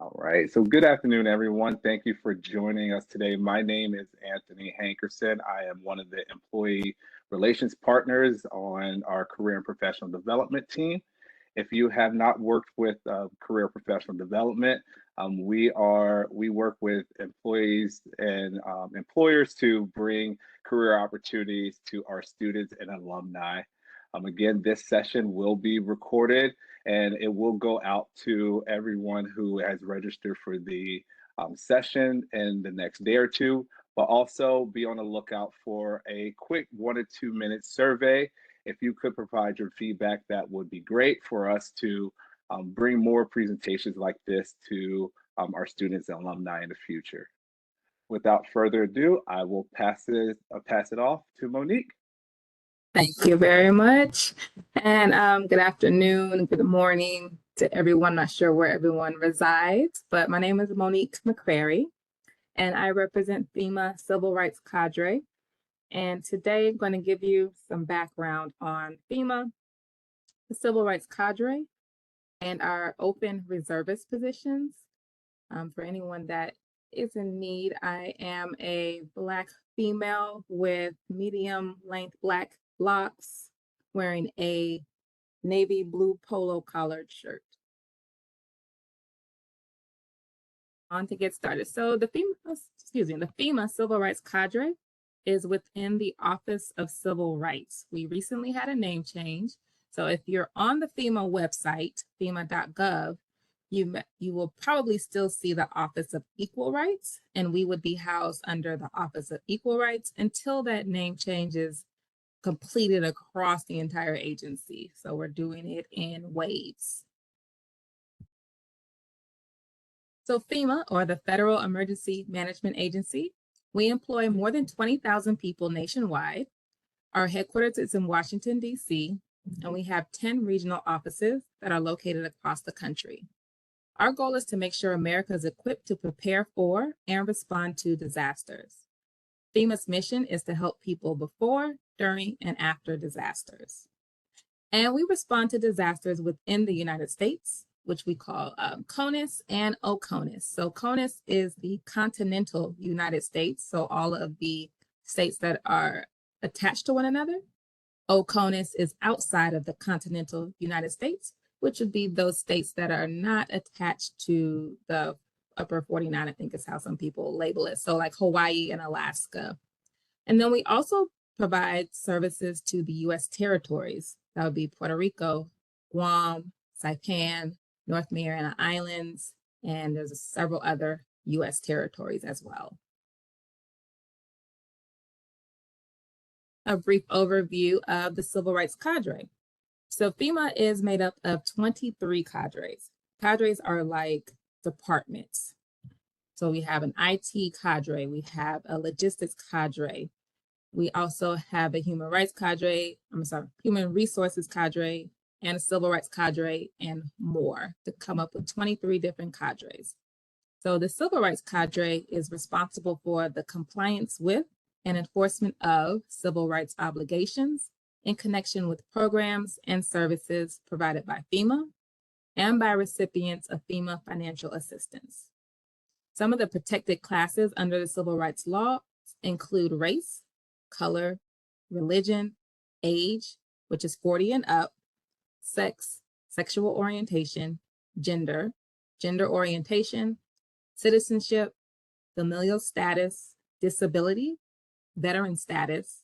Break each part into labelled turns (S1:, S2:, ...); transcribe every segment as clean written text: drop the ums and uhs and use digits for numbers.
S1: All right. So good afternoon, everyone. Thank you for joining us today. My name is Anthony Hankerson. I am one of the employee relations partners on our career and professional development team. If you have not worked with career professional development, we work with employees and employers to bring career opportunities to our students and alumni. Again, this session will be recorded and it will go out to everyone who has registered for the session in the next day or two, but also be on the lookout for a quick 1 to 2 minute survey. If you could provide your feedback, that would be great for us to bring more presentations like this to our students and alumni in the future. Without further ado, I will pass it off to Monique.
S2: Thank you very much. And good afternoon, good morning to everyone. Not sure where everyone resides, but my name is Monique McCrary, and I represent FEMA Civil Rights Cadre. And today I'm going to give you some background on FEMA, the Civil Rights Cadre, and our open reservist positions. For anyone that is in need, I am a Black female with medium length Black locks, wearing a navy blue polo collared shirt. On to get started. So the FEMA Civil Rights Cadre is within the Office of Civil Rights. We recently had a name change. So if you're on the FEMA website, fema.gov, you will probably still see the Office of Equal Rights, and we would be housed under the Office of Equal Rights until that name change is completed across the entire agency. So we're doing it in waves. So FEMA, or the Federal Emergency Management Agency, we employ more than 20,000 people nationwide. Our headquarters is in Washington, D.C., and we have 10 regional offices that are located across the country. Our goal is to make sure America is equipped to prepare for and respond to disasters. FEMA's mission is to help people before, during, and after disasters. And we respond to disasters within the United States, which we call CONUS and OCONUS. So CONUS is the continental United States, so all of the states that are attached to one another. OCONUS is outside of the continental United States, which would be those states that are not attached to the upper 49, I think is how some people label it. So like Hawaii and Alaska. And then we also provide services to the U.S. territories. That would be Puerto Rico, Guam, Saipan, North Mariana Islands, and there's several other U.S. territories as well. A brief overview of the Civil Rights Cadre. So FEMA is made up of 23 cadres. Cadres are like departments. So we have an IT cadre, we have a logistics cadre, we also have a human resources cadre, and a civil rights cadre, and more, to come up with 23 different cadres. So the civil rights cadre is responsible for the compliance with and enforcement of civil rights obligations in connection with programs and services provided by FEMA and by recipients of FEMA financial assistance. Some of the protected classes under the civil rights law include race, color, religion, age, which is 40 and up, sex, sexual orientation, gender, gender orientation, citizenship, familial status, disability, veteran status,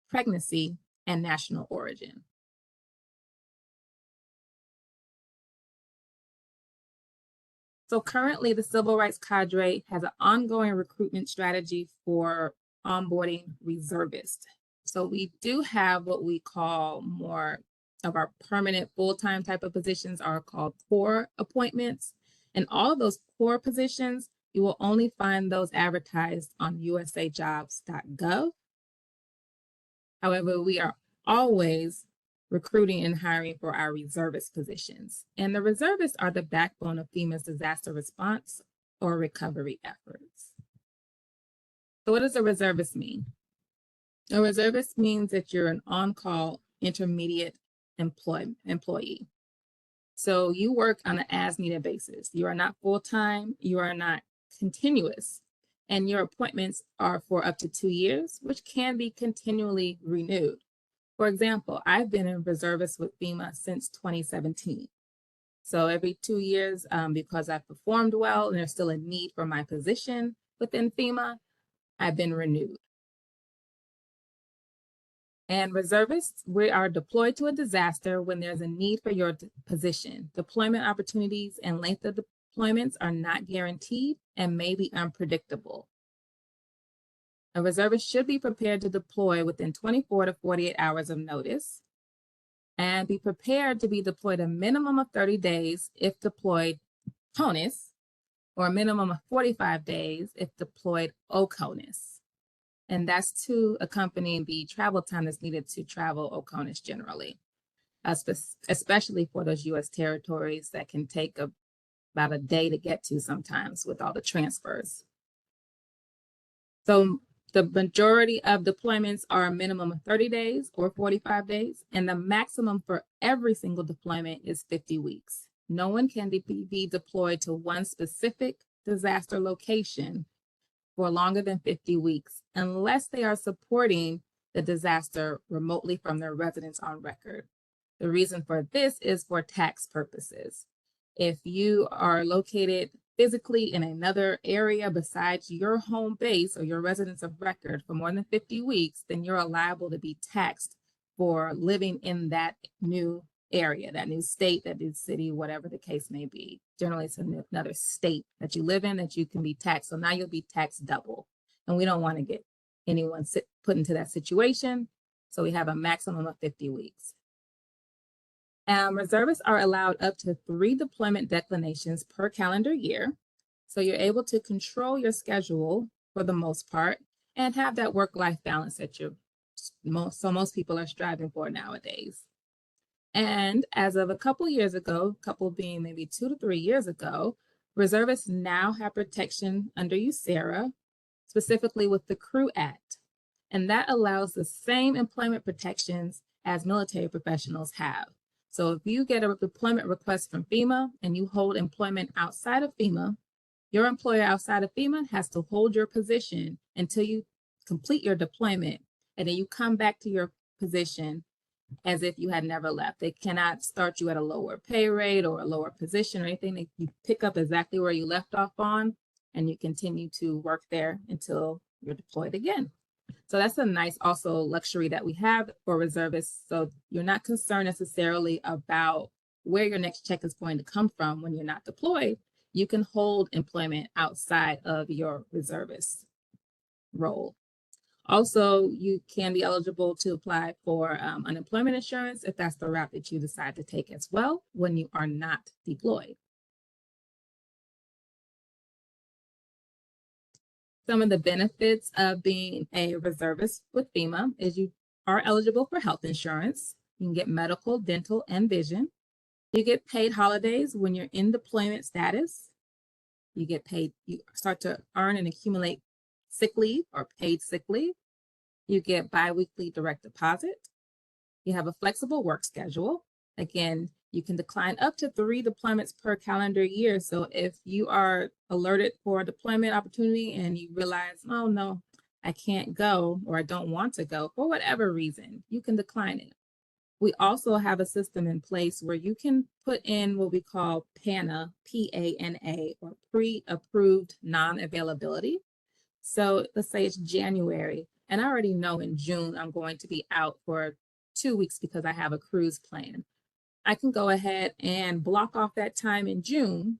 S2: pregnancy, and national origin. So currently, the Civil Rights Cadre has an ongoing recruitment strategy for onboarding reservists. So we do have what we call more of our permanent full-time type of positions are called core appointments. And all of those core positions, you will only find those advertised on usajobs.gov. However, we are always recruiting and hiring for our reservist positions. And the reservists are the backbone of FEMA's disaster response or recovery efforts. So what does a reservist mean? A reservist means that you're an on-call intermediate employee. So you work on an as-needed basis. You are not full-time, you are not continuous, and your appointments are for up to 2 years, which can be continually renewed. For example, I've been a reservist with FEMA since 2017. So every 2 years, because I've performed well and there's still a need for my position within FEMA, I've been renewed. And reservists, we are deployed to a disaster when there's a need for your position. Deployment opportunities and length of deployments are not guaranteed and may be unpredictable. A reservist should be prepared to deploy within 24 to 48 hours of notice and be prepared to be deployed a minimum of 30 days if deployed CONUS, or a minimum of 45 days if deployed OCONUS. And that's to accompany the travel time that's needed to travel OCONUS generally, especially for those U.S. territories that can take about a day to get to sometimes with all the transfers. So the majority of deployments are a minimum of 30 days or 45 days, and the maximum for every single deployment is 50 weeks. No one can be deployed to one specific disaster location for longer than 50 weeks unless they are supporting the disaster remotely from their residence on record. The reason for this is for tax purposes. If you are located physically in another area besides your home base or your residence of record for more than 50 weeks, then you're liable to be taxed for living in that new area, that new state, that new city, whatever the case may be. Generally, it's another state that you live in that you can be taxed. So now you'll be taxed double. And we don't want to get anyone put into that situation. So we have a maximum of 50 weeks. Reservists are allowed up to 3 deployment declinations per calendar year. So you're able to control your schedule for the most part and have that work-life balance that most people are striving for nowadays. And as of a couple years ago, couple being maybe 2 to 3 years ago, reservists now have protection under USERRA, specifically with the CREW Act. And that allows the same employment protections as military professionals have. So if you get a deployment request from FEMA and you hold employment outside of FEMA, your employer outside of FEMA has to hold your position until you complete your deployment, and then you come back to your position as if you had never left. They cannot start you at a lower pay rate or a lower position or anything. You pick up exactly where you left off on, and you continue to work there until you're deployed again. So that's a nice also luxury that we have for reservists. So you're not concerned necessarily about where your next check is going to come from when you're not deployed. You can hold employment outside of your reservist role. Also, you can be eligible to apply for unemployment insurance if that's the route that you decide to take as well when you are not deployed. Some of the benefits of being a reservist with FEMA is you are eligible for health insurance. You can get medical, dental, and vision. You get paid holidays when you're in deployment status. You get paid, you start to earn and accumulate sick leave or paid sick leave. You get biweekly direct deposit. You have a flexible work schedule. Again, you can decline up to 3 deployments per calendar year. So if you are alerted for a deployment opportunity and you realize, oh no, I can't go, or I don't want to go for whatever reason, you can decline it. We also have a system in place where you can put in what we call PANA, P-A-N-A, or pre-approved non-availability. So let's say it's January, and I already know in June I'm going to be out for 2 weeks because I have a cruise plan. I can go ahead and block off that time in June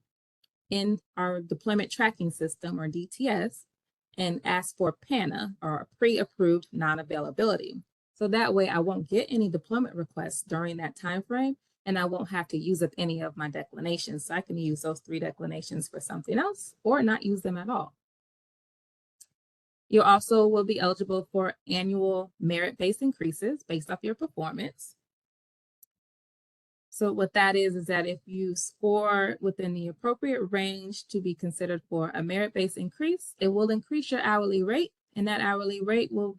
S2: in our deployment tracking system, or DTS, and ask for PANA, or pre-approved non-availability. So that way I won't get any deployment requests during that time frame, and I won't have to use up any of my declinations. So I can use those 3 declinations for something else or not use them at all. You also will be eligible for annual merit-based increases based off your performance. So what that is that if you score within the appropriate range to be considered for a merit-based increase, it will increase your hourly rate, and that hourly rate will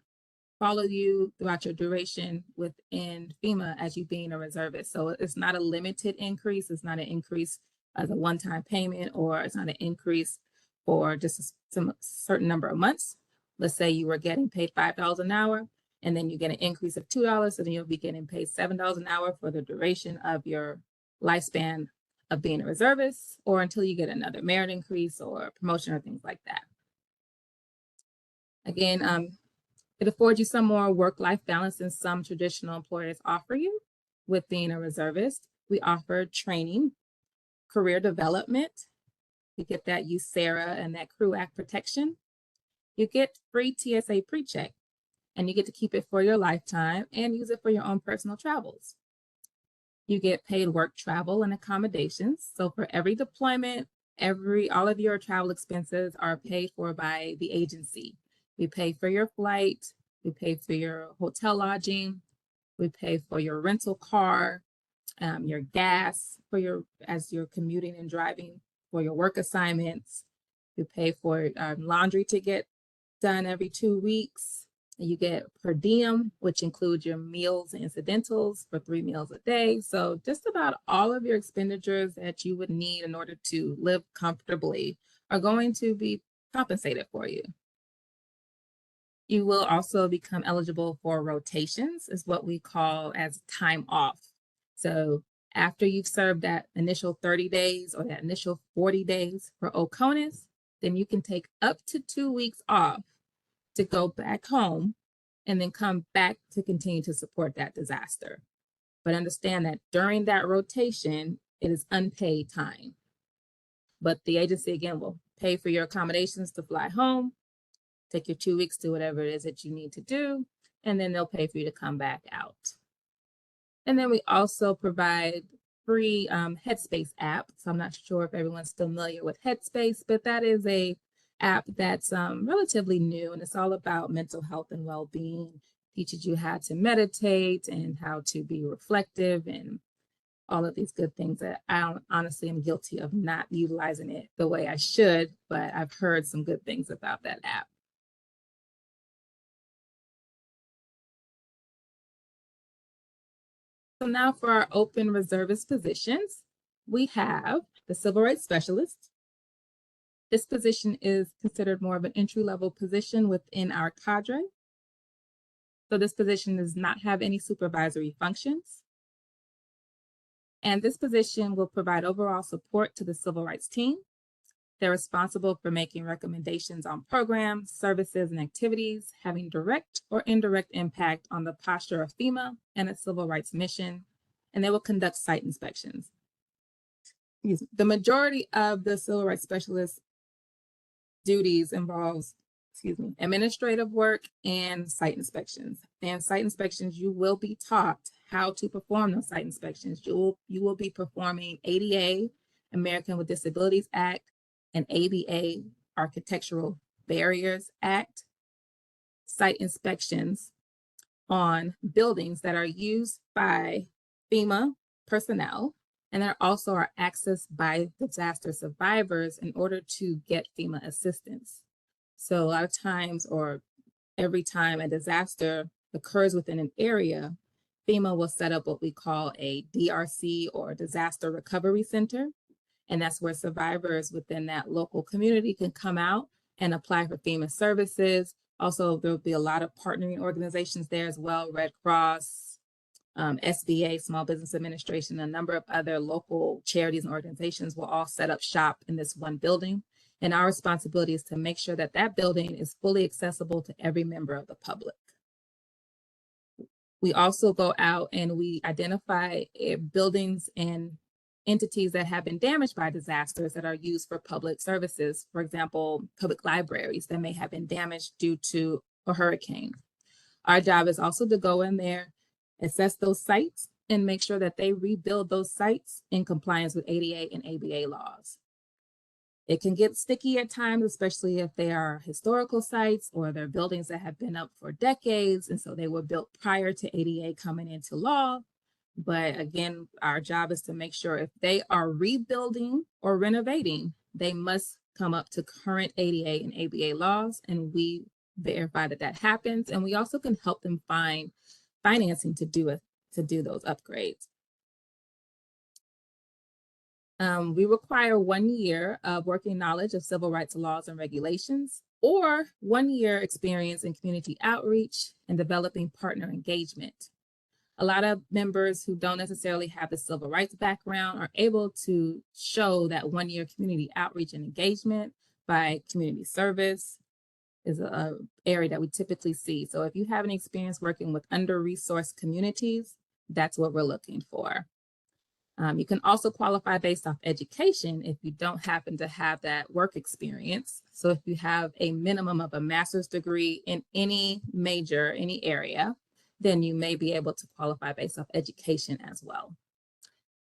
S2: follow you throughout your duration within FEMA as you being a reservist. So it's not a limited increase. It's not an increase as a one-time payment, or it's not an increase for just some certain number of months. Let's say you were getting paid $5 an hour, and then you get an increase of $2, so then you'll be getting paid $7 an hour for the duration of your lifespan of being a reservist, or until you get another merit increase or promotion or things like that. Again, it affords you some more work-life balance than some traditional employers offer you with being a reservist. We offer training, career development. You get that USERA and that Crew Act protection. You get free TSA pre-check, and you get to keep it for your lifetime and use it for your own personal travels. You get paid work travel and accommodations. So for every deployment, all of your travel expenses are paid for by the agency. We pay for your flight, we pay for your hotel lodging, we pay for your rental car, your gas as you're commuting and driving for your work assignments. You pay for laundry to get done every 2 weeks. You get per diem, which includes your meals and incidentals for 3 meals a day. So just about all of your expenditures that you would need in order to live comfortably are going to be compensated for you. You will also become eligible for rotations, is what we call as time off. So after you've served that initial 30 days or that initial 40 days for OCONUS, then you can take up to 2 weeks off to go back home and then come back to continue to support that disaster. But understand that during that rotation, it is unpaid time. But the agency, again, will pay for your accommodations to fly home, take your 2 weeks to whatever it is that you need to do, and then they'll pay for you to come back out. And then we also provide free Headspace app. So I'm not sure if everyone's familiar with Headspace, but that is a app that's relatively new, and it's all about mental health and well-being. Teaches you how to meditate and how to be reflective and all of these good things that I honestly am guilty of not utilizing it the way I should, but I've heard some good things about that app. So now for our open reservist positions, we have the Civil Rights Specialist. This position is considered more of an entry-level position within our cadre. So this position does not have any supervisory functions. And this position will provide overall support to the civil rights team. They're responsible for making recommendations on programs, services, and activities having direct or indirect impact on the posture of FEMA and its civil rights mission, and they will conduct site inspections. The majority of the civil rights specialist duties involves, administrative work and site inspections. And site inspections, you will be taught how to perform those site inspections. You will be performing ADA, American with Disabilities Act, and ABA, Architectural Barriers Act, site inspections on buildings that are used by FEMA personnel, and there also are accessed by disaster survivors in order to get FEMA assistance. So a lot of times, or every time a disaster occurs within an area, FEMA will set up what we call a DRC, or Disaster Recovery Center. And that's where survivors within that local community can come out and apply for FEMA services. Also, there'll be a lot of partnering organizations there as well, Red Cross, SBA, Small Business Administration, a number of other local charities and organizations will all set up shop in this one building. And our responsibility is to make sure that that building is fully accessible to every member of the public. We also go out and we identify buildings and entities that have been damaged by disasters that are used for public services. For example, public libraries that may have been damaged due to a hurricane. Our job is also to go in there, assess those sites, and make sure that they rebuild those sites in compliance with ADA and ABA laws. It can get sticky at times, especially if they are historical sites or they're buildings that have been up for decades, and so they were built prior to ADA coming into law. But again, our job is to make sure if they are rebuilding or renovating, they must come up to current ADA and ABA laws, and we verify that that happens. And we also can help them find financing to do those upgrades. We require 1 year of working knowledge of civil rights laws and regulations, or 1 year experience in community outreach and developing partner engagement. A lot of members who don't necessarily have the civil rights background are able to show that 1 year community outreach and engagement by community service is an area that we typically see. So if you have any experience working with under-resourced communities, that's what we're looking for. You can also qualify based off education if you don't happen to have that work experience. So if you have a minimum of a master's degree in any major, any area, then you may be able to qualify based off education as well.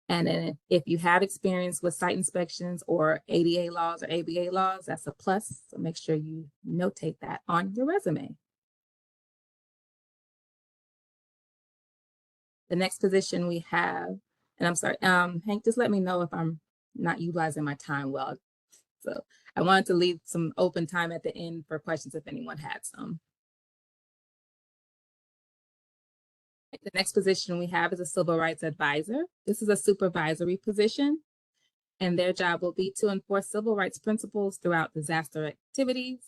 S2: And then if you have experience with site inspections or ADA laws or ABA laws, that's a plus. So make sure you notate that on your resume. The next position we have, and I'm sorry, Hank, just let me know if I'm not utilizing my time well. So I wanted to leave some open time at the end for questions if anyone had some. The next position we have is a civil rights advisor. This is a supervisory position, and their job will be to enforce civil rights principles throughout disaster activities,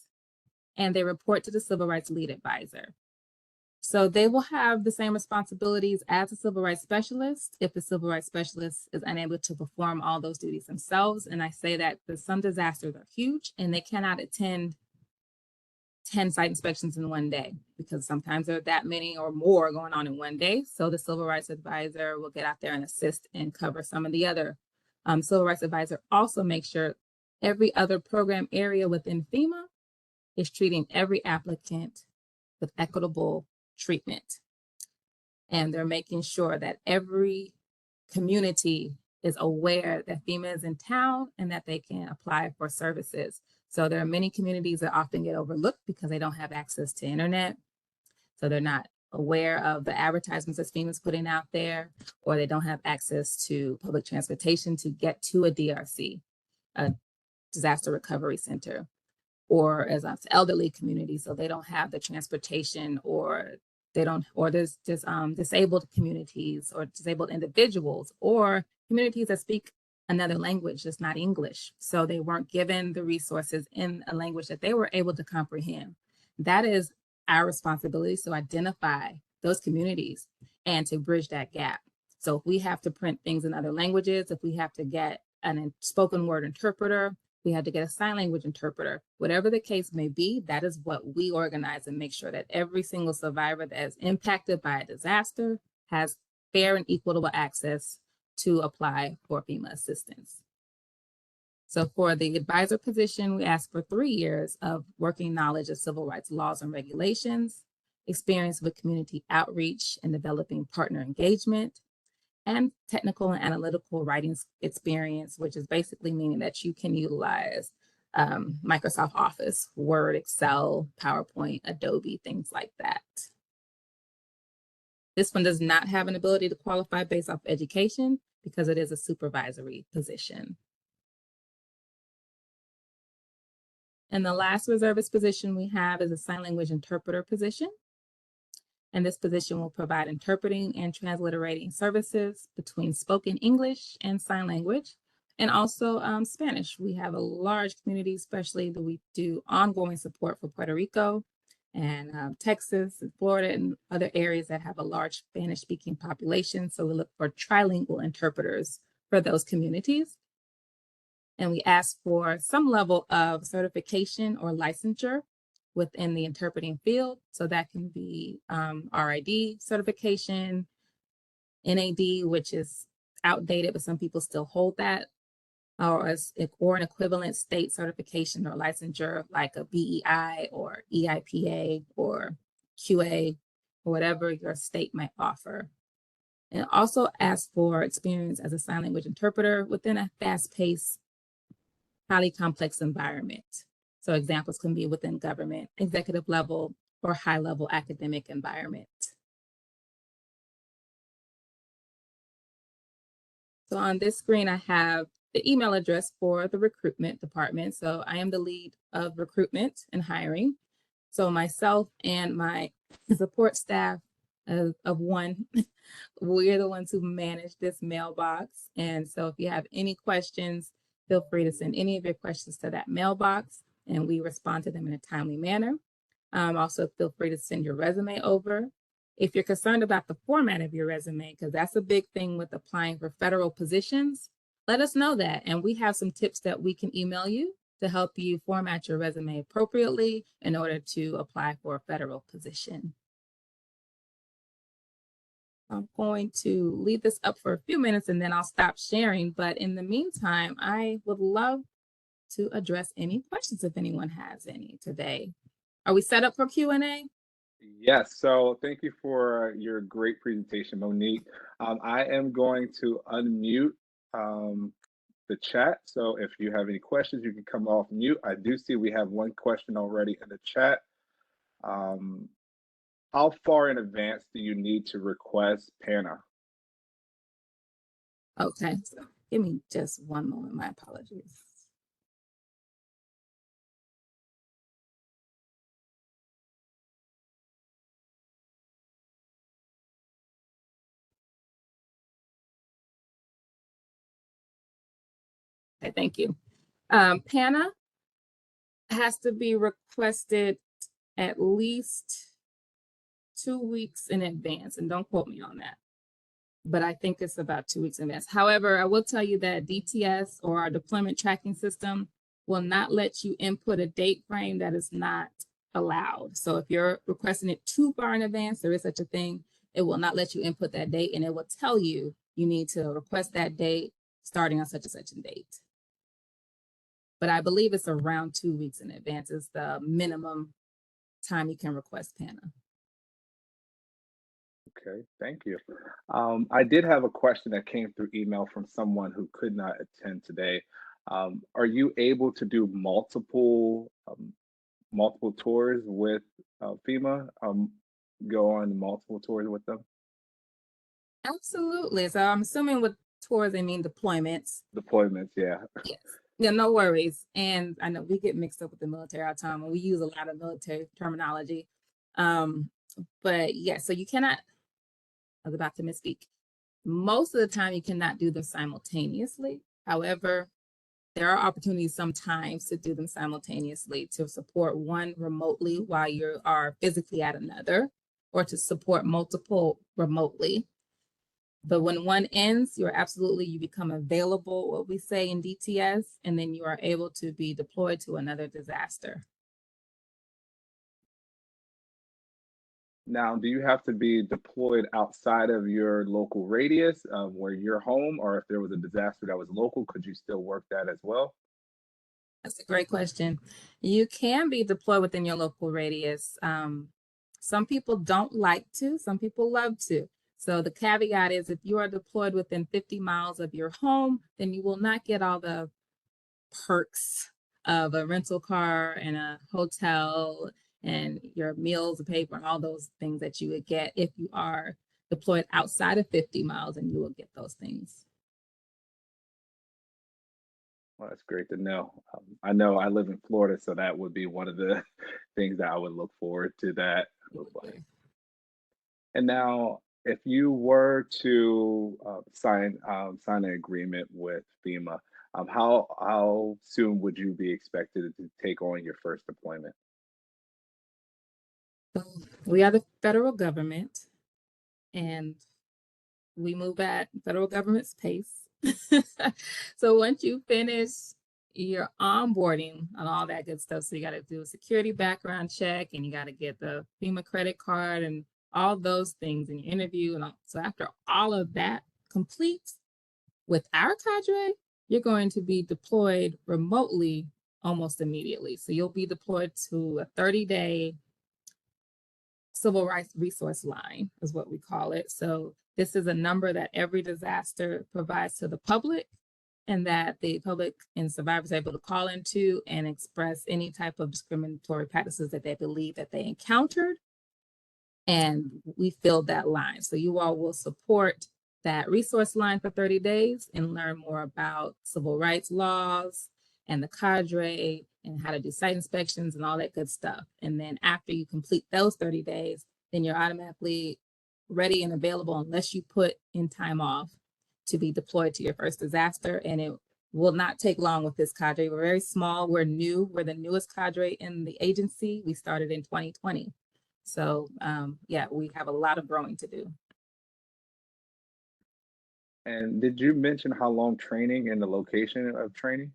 S2: and they report to the civil rights lead advisor. So they will have the same responsibilities as a civil rights specialist if the civil rights specialist is unable to perform all those duties themselves. And I say that because some disasters are huge and they cannot attend 10 site inspections in 1 day because sometimes there are that many or more going on in 1 day. So the civil rights advisor will get out there and assist and cover some of the other. Civil rights advisor also makes sure every other program area within FEMA is treating every applicant with equitable treatment. And they're making sure that every community is aware that FEMA is in town and that they can apply for services. So there are many communities that often get overlooked because they don't have access to internet. So they're not aware of the advertisements that FEMA is putting out there, or they don't have access to public transportation to get to a DRC, a disaster recovery center, or as an elderly community, so they don't have the transportation, or they don't, or there's just disabled communities or disabled individuals or communities that speak another language that's not English. So they weren't given the resources in a language that they were able to comprehend. That is our responsibility to identify those communities and to bridge that gap. So if we have to print things in other languages, if we have to get a spoken word interpreter, we had to get a sign language interpreter, whatever the case may be, that is what we organize and make sure that every single survivor that is impacted by a disaster has fair and equitable access to apply for FEMA assistance. So for the advisor position, we ask for 3 years of working knowledge of civil rights laws and regulations, experience with community outreach and developing partner engagement, and technical and analytical writing experience, which is basically meaning that you can utilize Microsoft Office, Word, Excel, PowerPoint, Adobe, things like that. This one does not have an ability to qualify based off education because it is a supervisory position. And the last reservist position we have is a sign language interpreter position. And this position will provide interpreting and transliterating services between spoken English and sign language, and also Spanish. We have a large community, especially that we do ongoing support for Puerto Rico and Texas and Florida and other areas that have a large Spanish-speaking population. So we look for trilingual interpreters for those communities. And we ask for some level of certification or licensure within the interpreting field. So that can be RID certification, NAD, which is outdated, but some people still hold that, or an equivalent state certification or licensure like a BEI or EIPA or QA, or whatever your state might offer. And also ask for experience as a sign language interpreter within a fast-paced, highly complex environment. So examples can be within government, executive level, or high-level academic environment. So on this screen, I have the email address for the recruitment department. So I am the lead of recruitment and hiring. So myself and my support staff of one, we're the ones who manage this mailbox. And so if you have any questions, feel free to send any of your questions to that mailbox and we respond to them in a timely manner. Also, feel free to send your resume over. If you're concerned about the format of your resume, because that's a big thing with applying for federal positions, let us know that. And we have some tips that we can email you to help you format your resume appropriately in order to apply for a federal position. I'm going to leave this up for a few minutes and then I'll stop sharing. But in the meantime, I would love to address any questions if anyone has any today. Are we set up for Q&A?
S1: Yes, so thank you for your great presentation, Monique. I am going to unmute the chat. So if you have any questions, you can come off mute. I do see we have one question already in the chat. How far in advance do you need to request PANA?
S2: Okay, so give me just one moment. My apologies. Okay, thank you. PANA has to be requested at least 2 weeks in advance, and don't quote me on that, but I think it's about 2 weeks in advance. However, I will tell you that DTS or our deployment tracking system will not let you input a date frame that is not allowed. So if you're requesting it too far in advance, there is such a thing, it will not let you input that date and it will tell you you need to request that date starting on such and such a date. But I believe it's around 2 weeks in advance is the minimum time you can request PANA.
S1: Okay, thank you. I did have a question that came through email from someone who could not attend today. Are you able to do multiple tours with FEMA? Go on multiple tours with them?
S2: Absolutely. So I'm assuming with tours, they mean deployments.
S1: Deployments, yeah.
S2: Yes. Yeah, no worries. And I know we get mixed up with the military all the time and we use a lot of military terminology. But yeah, so you cannot, I was about to misspeak. Most of the time you cannot do them simultaneously. However, there are opportunities sometimes to do them simultaneously to support one remotely while you are physically at another, or to support multiple remotely. But when one ends, you become available, what we say in DTS, and then you are able to be deployed to another disaster.
S1: Now, do you have to be deployed outside of your local radius where you're home, or if there was a disaster that was local, could you still work that as well?
S2: That's a great question. You can be deployed within your local radius. Some people don't like to, some people love to. So the caveat is if you are deployed within 50 miles of your home, then you will not get all the perks of a rental car and a hotel and your meals, paper, and all those things that you would get if you are deployed outside of 50 miles, and you will get those things.
S1: Well, that's great to know. I know I live in Florida, so that would be one of the things that I would look forward to that. And now, if you were to sign an agreement with FEMA, how soon would you be expected to take on your first deployment?
S2: So we are the federal government, and we move at federal government's pace. So once you finish your onboarding and all that good stuff, so you got to do a security background check and you got to get the FEMA credit card and all those things in your interview. And all. So after all of that completes with our cadre, you're going to be deployed remotely almost immediately. So you'll be deployed to a 30-day civil rights resource line is what we call it. So this is a number that every disaster provides to the public, and that the public and survivors are able to call into and express any type of discriminatory practices that they believe that they encountered. And we fill that line. So you all will support that resource line for 30 days and learn more about civil rights laws and the cadre and how to do site inspections and all that good stuff. And then after you complete those 30 days, then you're automatically ready and available unless you put in time off to be deployed to your first disaster. And it will not take long with this cadre. We're very small. We're new. We're the newest cadre in the agency. We started in 2020. So yeah, we have a lot of growing to do.
S1: And did you mention how long training and the location of training?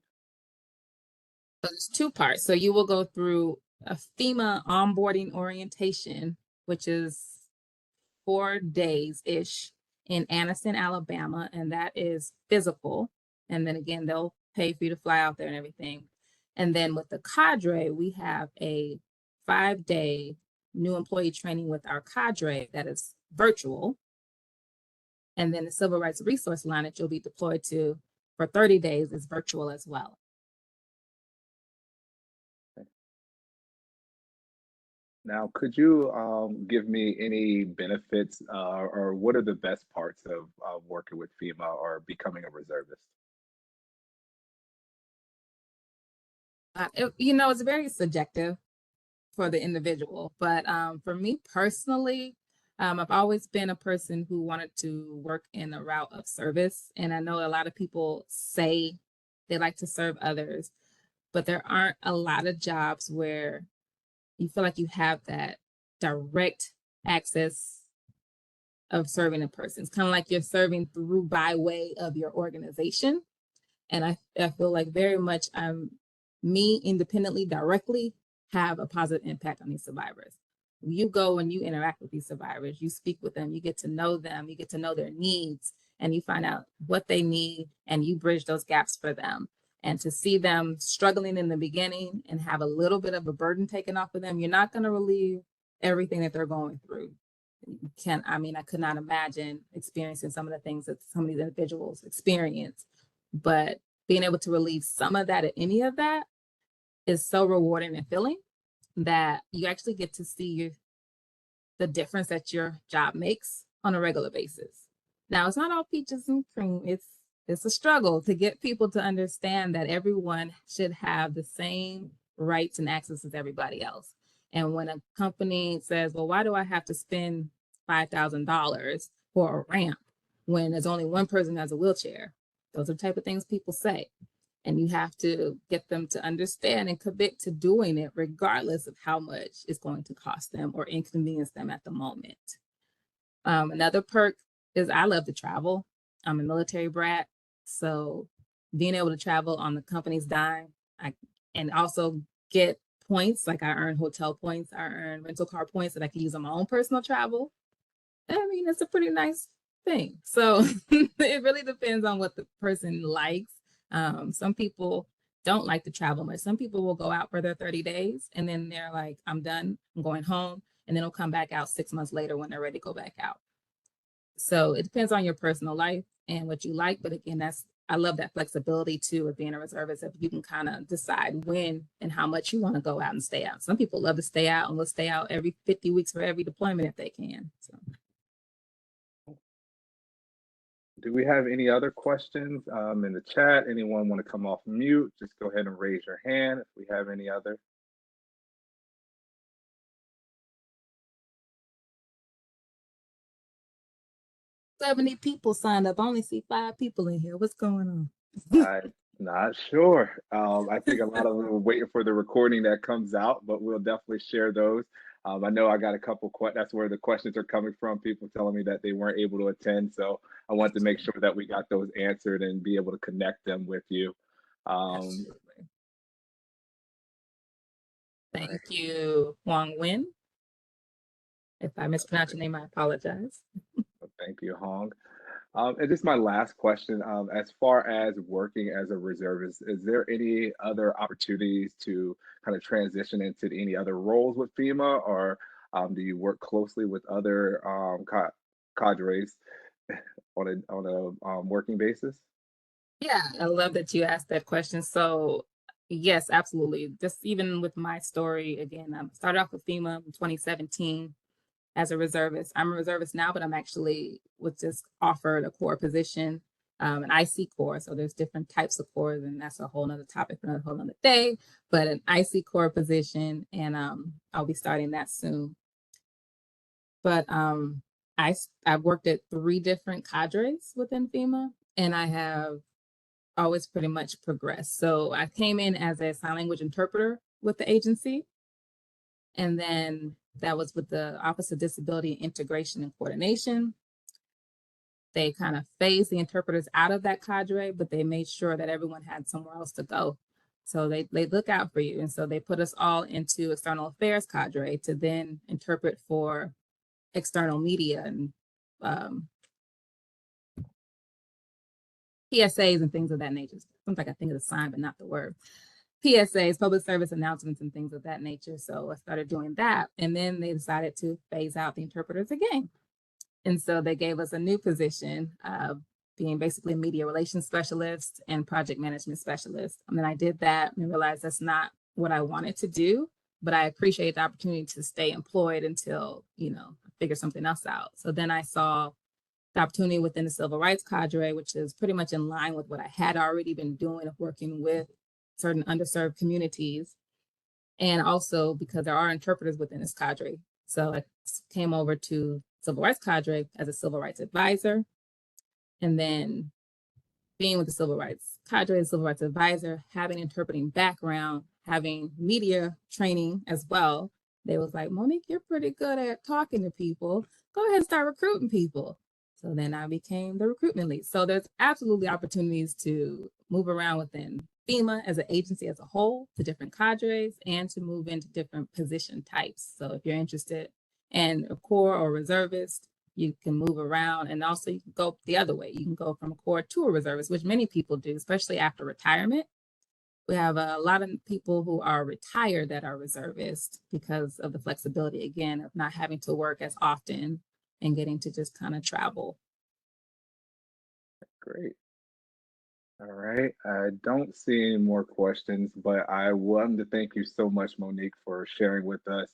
S2: So there's two parts. So you will go through a FEMA onboarding orientation, which is 4 days-ish in Anniston, Alabama, and that is physical. And then again, they'll pay for you to fly out there and everything. And then with the cadre, we have a 5-day new employee training with our cadre that is virtual. And then the Civil Rights Resource Line that you'll be deployed to for 30 days is virtual as well.
S1: Now, could you give me any benefits or what are the best parts of working with FEMA or becoming a reservist?
S2: It's very subjective for the individual, but for me personally, I've always been a person who wanted to work in a route of service. And I know a lot of people say they like to serve others, but there aren't a lot of jobs where you feel like you have that direct access of serving a person. It's kind of like you're serving through by way of your organization. And I feel like very much me independently, directly have a positive impact on these survivors. You go and you interact with these survivors, you speak with them, you get to know them, you get to know their needs, and you find out what they need, and you bridge those gaps for them. And to see them struggling in the beginning and have a little bit of a burden taken off of them, you're not going to relieve everything that they're going through. I could not imagine experiencing some of the things that some of these individuals experience, but being able to relieve some of that, any of that, is so rewarding and filling that you actually get to see the difference that your job makes on a regular basis. Now, it's not all peaches and cream. It's a struggle to get people to understand that everyone should have the same rights and access as everybody else. And when a company says, well, why do I have to spend $5,000 for a ramp when there's only one person that has a wheelchair? Those are the type of things people say. And you have to get them to understand and commit to doing it regardless of how much it's going to cost them or inconvenience them at the moment. Another perk is I love to travel. I'm a military brat. So being able to travel on the company's dime, and also get points, like I earn hotel points, I earn rental car points that I can use on my own personal travel. I mean, it's a pretty nice thing. So it really depends on what the person likes. Some people don't like to travel much. Some people will go out for their 30 days and then they're like, I'm done, I'm going home. And then they'll come back out 6 months later when they're ready to go back out. So it depends on your personal life and what you like. But again, I love that flexibility too of being a reservist. If you can kind of decide when and how much you want to go out and stay out. Some people love to stay out and will stay out every 50 weeks for every deployment if they can. So.
S1: Do we have any other questions in the chat? Anyone want to come off mute? Just go ahead and raise your hand if we have any other.
S2: "70 people signed up. I only see 5 people in here. What's going on?"
S1: I'm not sure. I think a lot of them are waiting for the recording that comes out, but we'll definitely share those. I know I got a couple that's where the questions are coming from, people telling me that they weren't able to attend. So I wanted to make sure that we got those answered and be able to connect them with you.
S2: Thank you, Huang Nguyen. If I mispronounce your name, I apologize.
S1: Thank you, Hong. And this is my last question. As far as working as a reservist, is there any other opportunities to kind of transition into any other roles with FEMA, or do you work closely with other cadres on a working basis?
S2: Yeah, I love that you asked that question. So yes, absolutely. Just even with my story, again, I started off with FEMA in 2017 as a reservist. I'm a reservist now, but I'm actually was just offered a core position an IC core. So there's different types of cores, and that's a whole nother topic for another whole nother day, but an IC core position, and I'll be starting that soon. But I've worked at 3 different cadres within FEMA, and I have always pretty much progressed. So I came in as a sign language interpreter with the agency, and then that was with the Office of Disability Integration and Coordination. They kind of phased the interpreters out of that cadre, but they made sure that everyone had somewhere else to go. So they look out for you. And so they put us all into external affairs cadre to then interpret for external media and PSAs and things of that nature. Sometimes I think of the sign, but not the word. PSAs, public service announcements, and things of that nature. So I started doing that. And then they decided to phase out the interpreters again. And so they gave us a new position, being basically media relations specialist and project management specialist. And then I did that and realized that's not what I wanted to do, but I appreciate the opportunity to stay employed until, I figure something else out. So then I saw the opportunity within the civil rights cadre, which is pretty much in line with what I had already been doing of working with certain underserved communities. And also because there are interpreters within this cadre. So I came over to civil rights cadre as a civil rights advisor. And then being with the civil rights cadre as civil rights advisor, having interpreting background, having media training as well, they was like, Monique, you're pretty good at talking to people. Go ahead and start recruiting people. So then I became the recruitment lead. So there's absolutely opportunities to move around within FEMA as an agency as a whole to different cadres and to move into different position types. So if you're interested in a core or reservist, you can move around, and also you can go the other way. You can go from a core to a reservist, which many people do, especially after retirement. We have a lot of people who are retired that are reservists because of the flexibility, again, of not having to work as often and getting to just kind of travel.
S1: Great. All right. I don't see any more questions, but I wanted to thank you so much, Monique, for sharing with us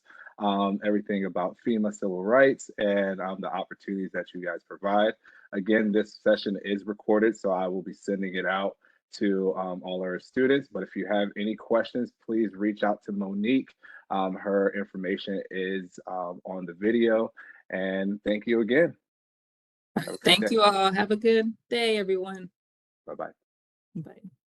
S1: everything about FEMA civil rights and the opportunities that you guys provide. Again, this session is recorded, so I will be sending it out to all our students. But if you have any questions, please reach out to Monique. Her information is on the video. And thank you again.
S2: Thank you all. Have a good day, everyone.
S1: Bye-bye.
S2: Bye.